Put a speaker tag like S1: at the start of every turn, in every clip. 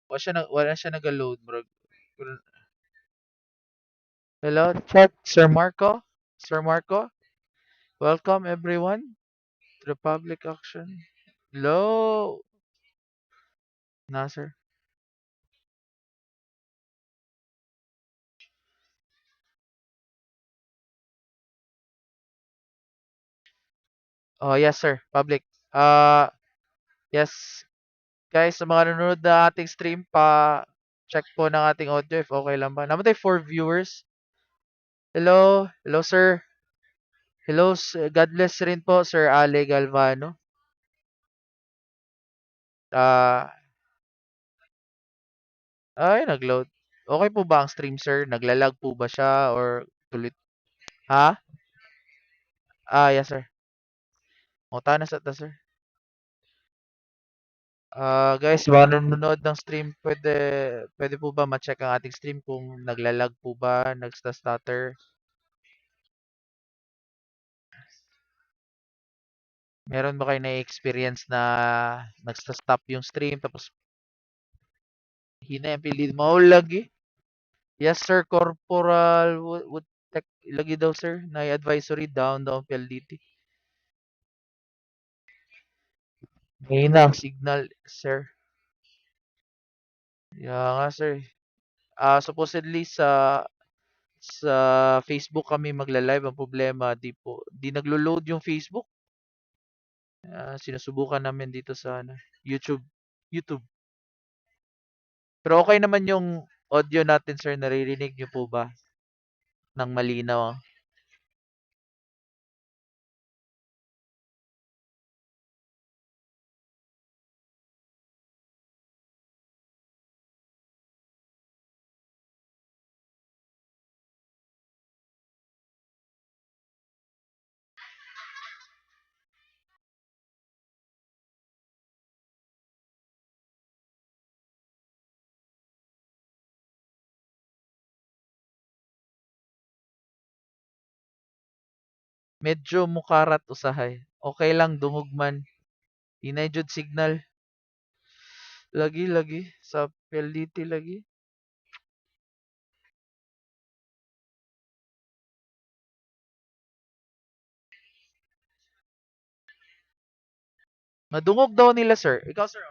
S1: Wala siya nag-load, bro. Hello, check, Sir Marco. Sir Marco, welcome everyone to the public auction. Hello, Nasser. Oh, yes, sir. Public. Uh, yes, guys, sa mga nanonood na ating stream, check po ng ating audio if okay lang ba. Naman tayo 4 viewers. Hello, hello, sir. Hello, God bless rin po, Sir Ale Galvano. Ah, nag-load. Okay po ba ang stream, sir? Naglalag po ba siya or tulit? Ha? Yes, sir. Mota na sa ta, sir. Guys, mga nanonood ng stream, pwede po ba ma-check ang ating stream kung naglalag po ba, nagsta-stutter? Meron ba kayo na-experience na nagsta-stop yung stream tapos hina yung pilid mo lagi? Yes, sir, Corporal would tech lagi daw, sir, na advisory down PLDT. Mahina ang signal, sir. Yeah nga, sir. Supposedly sa Facebook kami magla-live. Ang problema, di naglo-load yung Facebook. Sinusubukan namin dito sa YouTube. YouTube. Pero okay naman yung audio natin, sir. Naririnig niyo po ba ng malinaw? Medyo mukarat usahay. Okay lang dumugman. Inay jud signal. Lagi sa PLDT lagi. Madungog daw nila, sir. Ikaw, sir.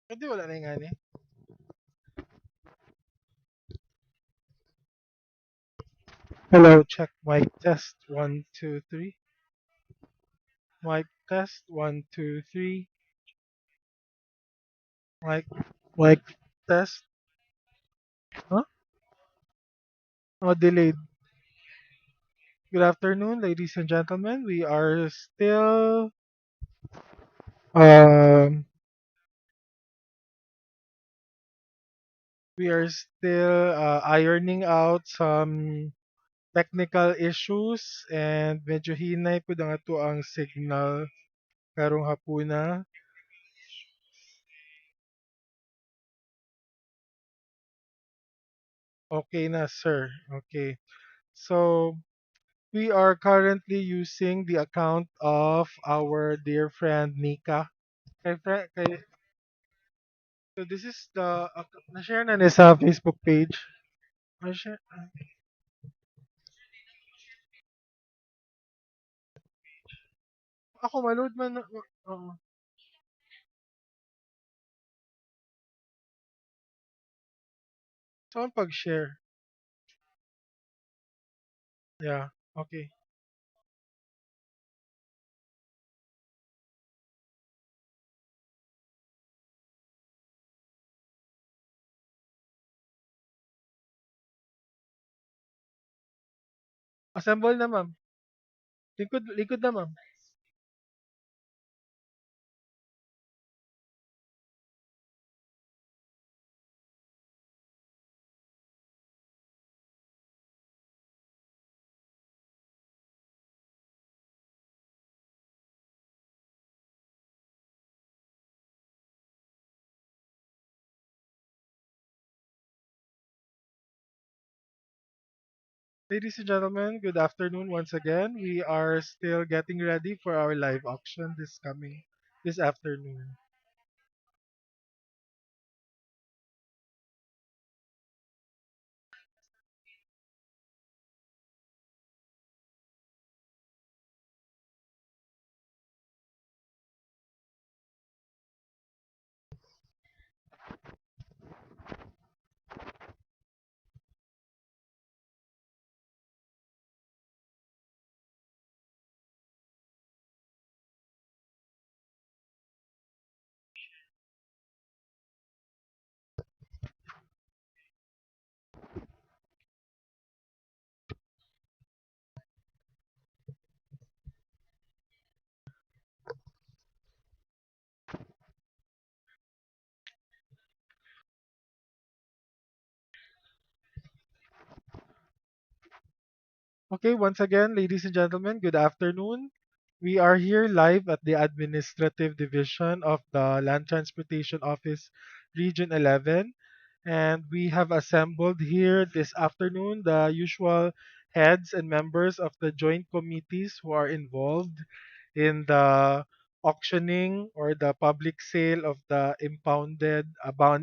S2: Pwede wala na yung ani. Hello, check mic test 1 2 3. Mic test 1 2 3. Mic test. Huh? Oh, delayed. Good afternoon, ladies and gentlemen. Um we are still ironing out some technical issues and medyo hinay po ang ato ang signal karong hapuna. Okay na, sir. Okay. So, we are currently using the account of our dear friend Nika. So this is the na-share na ni sa Facebook page. Na-share, ako malood man oo. Saan pag-share? Yeah. Okay. Assemble na, ma'am. Likod na, ma'am. Ladies and gentlemen, good afternoon once again. We are still getting ready for our live auction this afternoon. Okay, once again, ladies and gentlemen, good afternoon. We are here live at the Administrative Division of the Land Transportation Office, Region 11. And we have assembled here this afternoon the usual heads and members of the joint committees who are involved in the auctioning or the public sale of the impounded,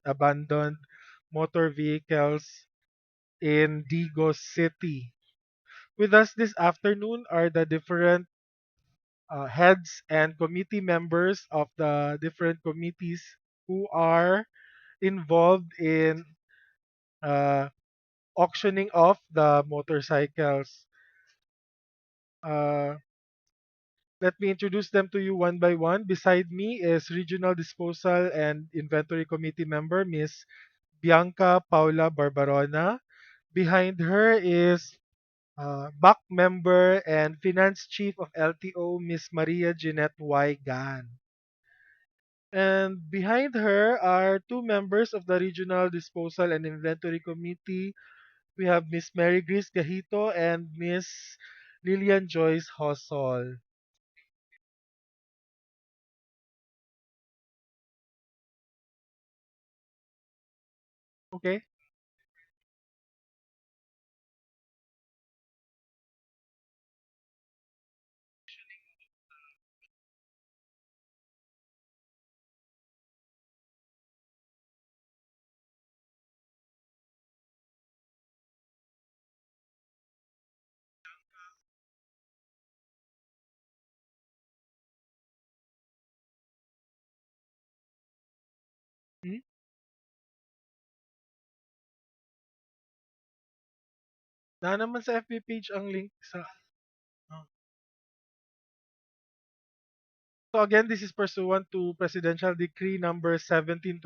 S2: abandoned motor vehicles in Digos City. With us this afternoon are the different heads and committee members of the different committees who are involved in uh, auctioning off the motorcycles. Uh, Let me introduce them to you one by one. Beside me is Regional Disposal and Inventory Committee member Miss Bianca Paula Barbarona. Behind her is back member and finance chief of LTO, Miss Maria Jeanette Y. Gan. And behind her are two members of the Regional Disposal and Inventory Committee. We have Miss Mary Grace Gahito and Miss Lillian Joyce Hosol. Okay? Hmm? Na naman sa FB page ang link sa... Oh. So again, this is pursuant to Presidential Decree number 1729,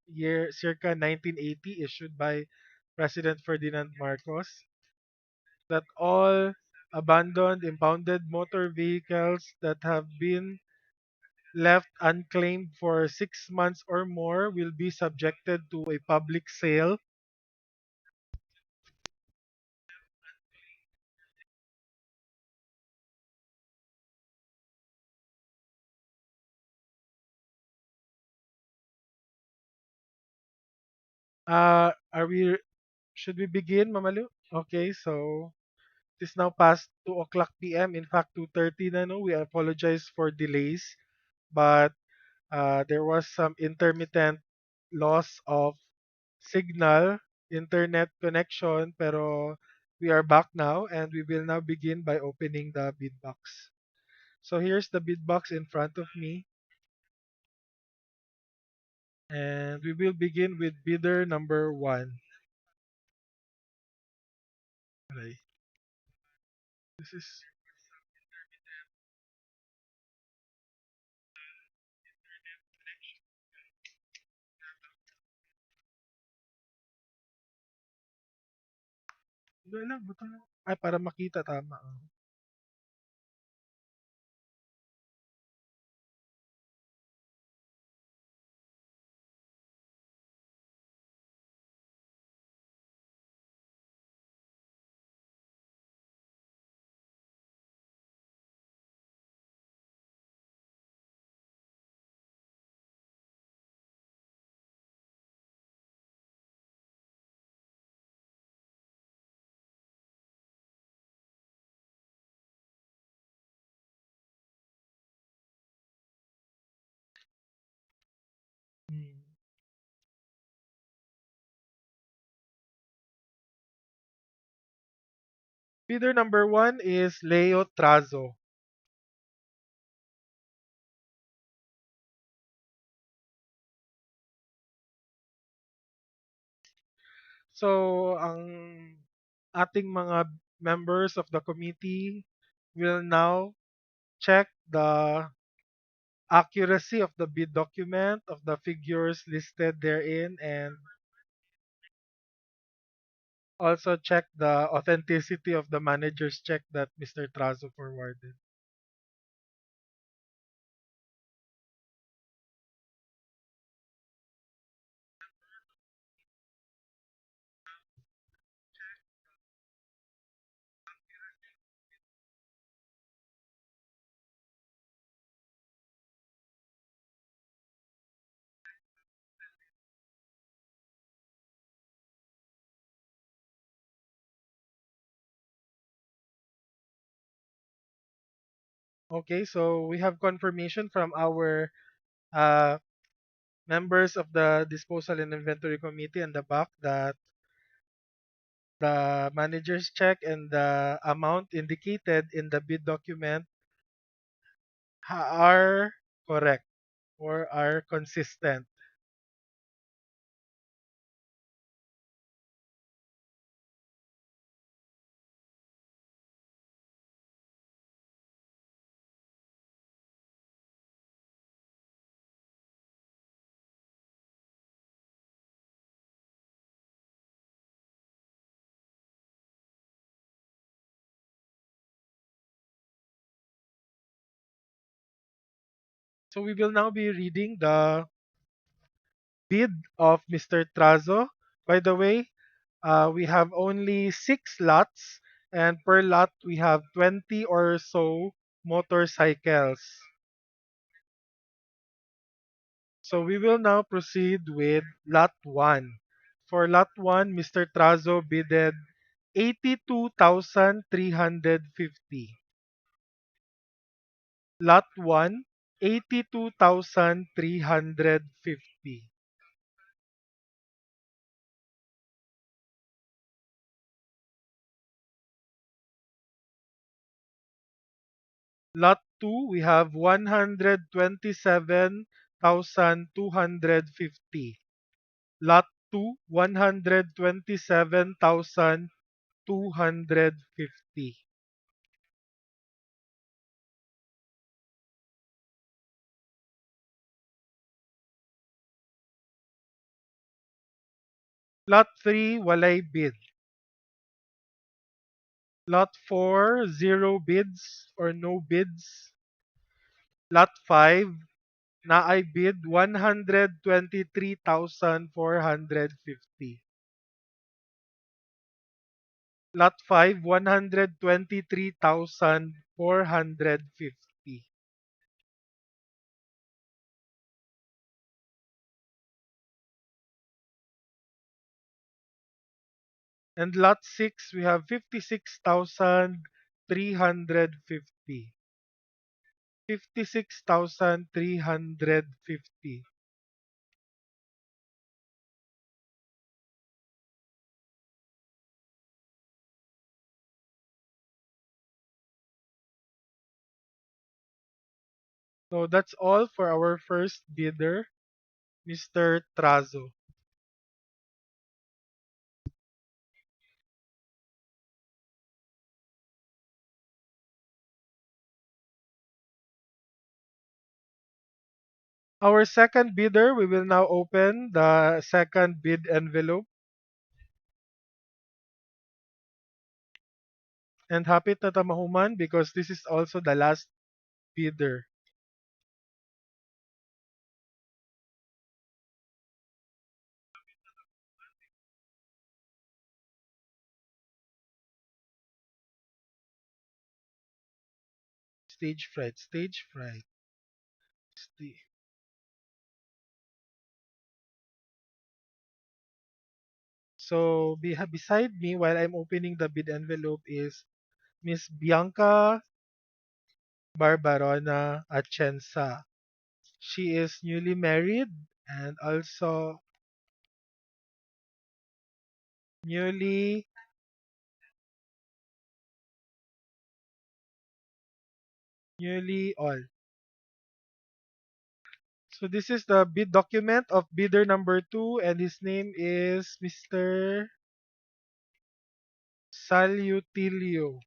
S2: year circa 1980, issued by President Ferdinand Marcos, that all abandoned, impounded motor vehicles that have been left unclaimed for 6 months or more will be subjected to a public sale. Are we should we begin, Mamalu? Okay, so it is now past 2 o'clock p.m. In fact, 2:30 na no. We apologize for delays, but there was some intermittent loss of signal, internet connection, pero we are back now and we will now begin by opening the bid box. So here's the bid box in front of me, and we will begin with bidder number one. Okay. This is doon lang, buto lang. Ay, para makita tama. Oh. Bidder number one is Leo Trazo. So, ang ating mga members of the committee will now check the accuracy of the bid document, of the figures listed therein, and also check the authenticity of the manager's check that Mr. Trazo forwarded. Okay, so we have confirmation from our uh, members of the Disposal and Inventory Committee and the back that the manager's check and the amount indicated in the bid document are correct or are consistent. So we will now be reading the bid of Mr. Trazo. By the way, we have only 6 lots, and per lot we have 20 or so motorcycles. So we will now proceed with lot 1. For lot 1, Mr. Trazo bidded 82,350. Lot 1, 82,350. Lot 2, we have 127,250. Lot 2, 127,250. Lot 3, walay bid. Lot 4, zero bids or no bids. Lot 5, naay bid 123,450. Lot 5, 123,450. And lot 6, we have 56,350. 56,350. So that's all for our first bidder, Mr. Trazo. Our second bidder, we will now open the second bid envelope. And happy tatamahuman because this is also the last bidder. Stage fright, stage fright. Sta- So beside me while I'm opening the bid envelope is Miss Bianca Barbarona Atienza. She is newly married and also newly Nearly all. So this is the bid document of bidder number 2, and his name is Mr. Salutilio.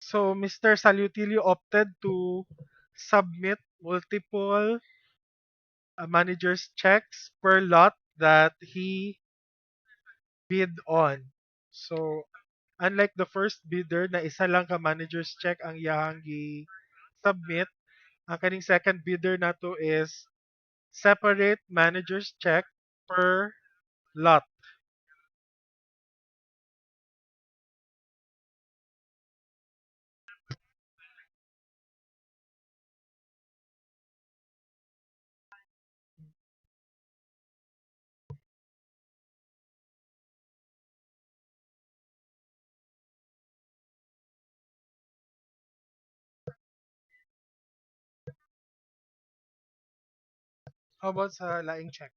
S2: So Mr. Salutilio opted to submit multiple manager's checks per lot that he bid on. So unlike the first bidder na isa lang ka manager's check ang iyahang submit, ang kaning second bidder nato is separate manager's check per lot. How about sa laing check?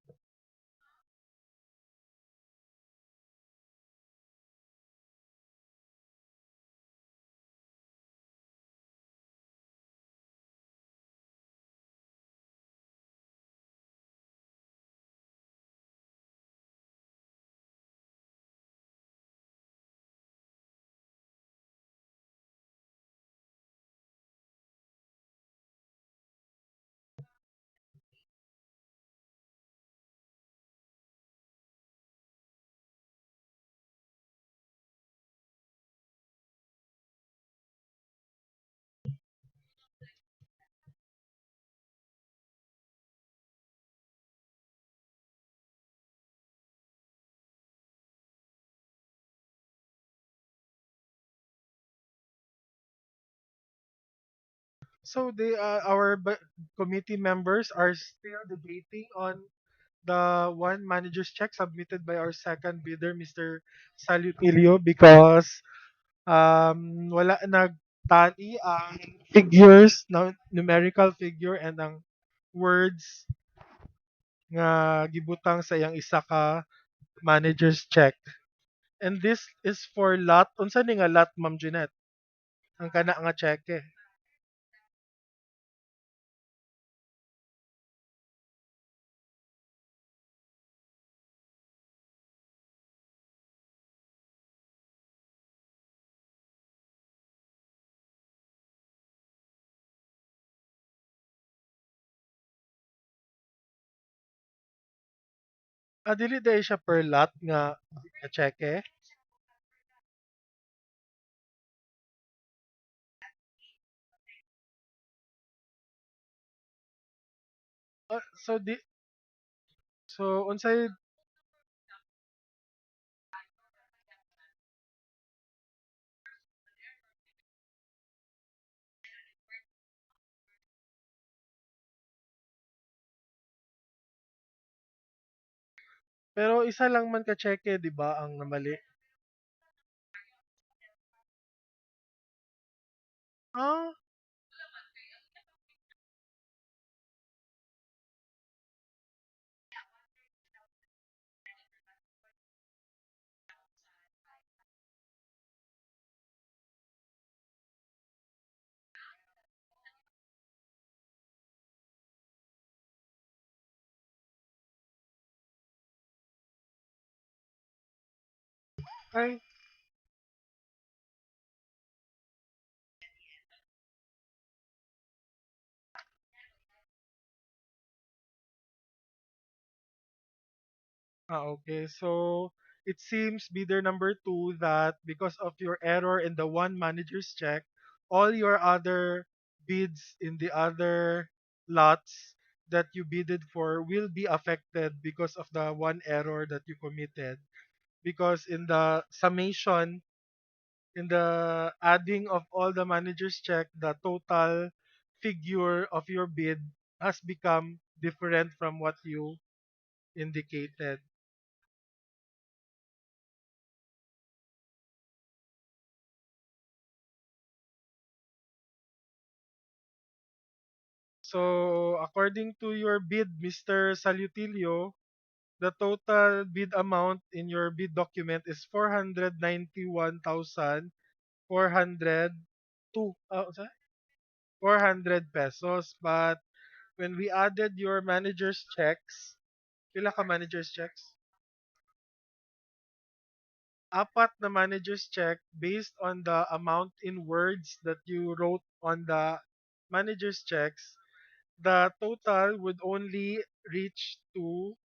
S2: So committee members are still debating on the one manager's check submitted by our second bidder, Mr. Salutilio, because wala nagtali ang figures, numerical figure and ang words nga gibutang sa iyang isa ka manager's check. And this is for lot. Unsa ni nga lot, Ma'am Jeanette? Ang kana nga check eh. Dili dahil siya per lot nga check eh. Ah, so unsay pero isa lang man ka check eh, di ba, ang namali? Ah, ay, okay. So it seems bidder number 2 that because of your error in the one manager's check, all your other bids in the other lots that you bidded for will be affected because of the one error that you committed. Because in the summation, in the adding of all the manager's check, the total figure of your bid has become different from what you indicated. So, according to your bid, Mr. Salutilio, the total bid amount in your bid document is 491,402 sorry, 400 pesos. But when we added your manager's checks, pila ka manager's checks? Apat na manager's check based on the amount in words that you wrote on the manager's checks, the total would only reach to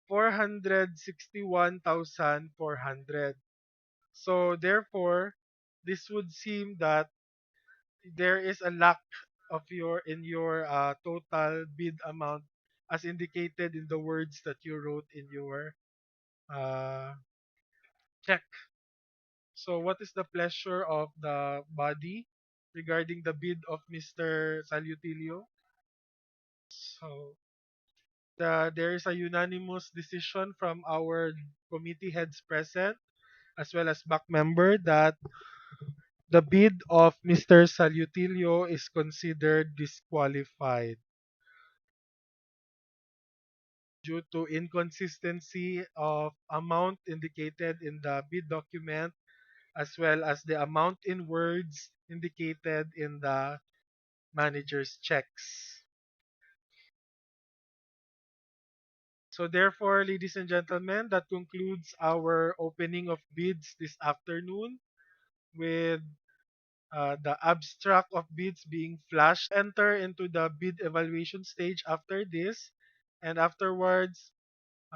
S2: 461,400. So therefore, this would seem that there is a lack of your total bid amount as indicated in the words that you wrote in your uh, check. So what is the pleasure of the body regarding the bid of Mr. Salutilio? So there is a unanimous decision from our committee heads present as well as back member that the bid of Mr. Salutilio is considered disqualified due to inconsistency of amount indicated in the bid document as well as the amount in words indicated in the manager's checks. So therefore, ladies and gentlemen, that concludes our opening of bids this afternoon with the abstract of bids being flashed. We will enter into the bid evaluation stage after this, and afterwards,